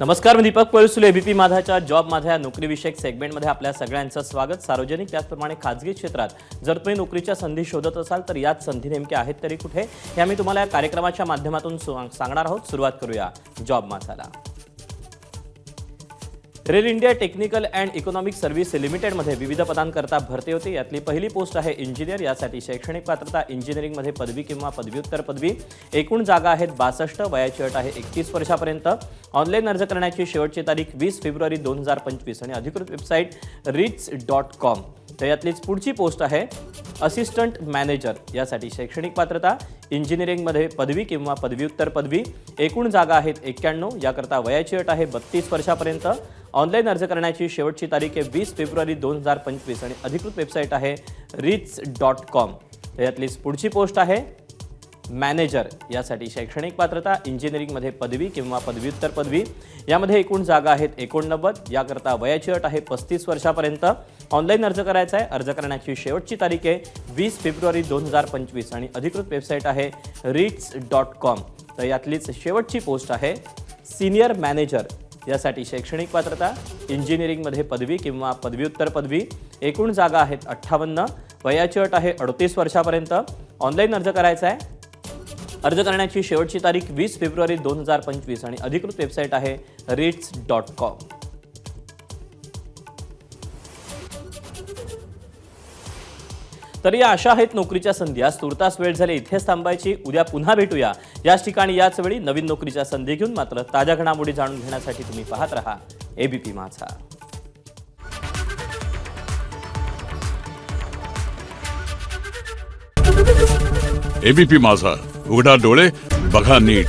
नमस्कार, मी Deepak Palsule. ABP माझाच्या job माझा नोकरीविषयक सेगमेंटमध्ये आपल्या सगळ्यांचं स्वागत. सार्वजनिक त्याचप्रमाणे खाजगी क्षेत्रात जर तुम्ही नोकरीच्या संधी शोधत असाल तर याच संधी नेमक्या आहेत तरी कुठे, हे आम्ही तुम्हाला या कार्यक्रमाच्या माध्यमातून सांगणार आहोत. सुरुवात करूया जॉब माझाला. Rail India technical and economic service लिमिटेडमध्ये विविध पदांकरता भरती होते. यातली पहिली पोस्ट आहे इंजिनियर. यासाठी शैक्षणिक पात्रता इंजिनिअरिंगमध्ये पदवी किंवा पदव्युत्तर पदवी. एकूण जागा आहेत 62. वयाची अट आहे 31 वर्षापर्यंत. ऑनलाईन अर्ज करण्याची शेवटची तारीख 20 फेब्रुवारी 2025 आणि अधिकृत वेबसाईट ritz.com. तर यातलीच पुढची पोस्ट आहे असिस्टंट मॅनेजर. यासाठी शैक्षणिक पात्रता इंजिनिअरिंगमध्ये पदवी किंवा पदव्युत्तर पदवी. एकूण जागा आहेत 91. याकरता वयाची अट आहे 32 वर्षापर्यंत. ऑनलाईन अर्ज करण्याची शेवटची तारीख आहे 20 फेब्रुवारी 2025 आणि अधिकृत वेबसाईट आहे ritz.com. तर यातलीच पुढची पोस्ट आहे मॅनेजर. यासाठी शैक्षणिक पात्रता इंजिनिअरिंगमध्ये पदवी किंवा पदव्युत्तर पदवी. यामध्ये एकूण जागा आहेत 89. याकरता वयाची अट आहे 35 वर्षापर्यंत. ऑनलाईन अर्ज करायचा आहे. अर्ज करण्याची शेवटची तारीख आहे 20 फेब्रुवारी 2025 आणि अधिकृत वेबसाईट आहे ritz.com. तर यातलीच शेवटची पोस्ट आहे सिनियर मॅनेजर. यासाठी शैक्षणिक पात्रता इंजिनिअरिंगमध्ये पदवी किंवा पदव्युत्तर पदवी. एकूण जागा आहेत 58. वयाची अट आहे 38 वर्षापर्यंत. ऑनलाईन अर्ज करायचा आहे. अर्ज करण्याची शेवटची तारीख 20 फेब्रुवारी 2025 आणि अधिकृत वेबसाईट आहे ritz.com. तर या अशा आहेत नोकरीच्या संधी. आज तुर्तास वेळ झाली इथेच थांबायची. उद्या पुन्हा भेटूया याच ठिकाणी याच वेळी नवीन नोकरीच्या संधी घेऊन. मात्र ताज्या घडामोडी जाणून घेण्यासाठी तुम्ही पाहत रहा एबीपी माझा. एबीपी माझा, उघडा डोळे बघा नीट.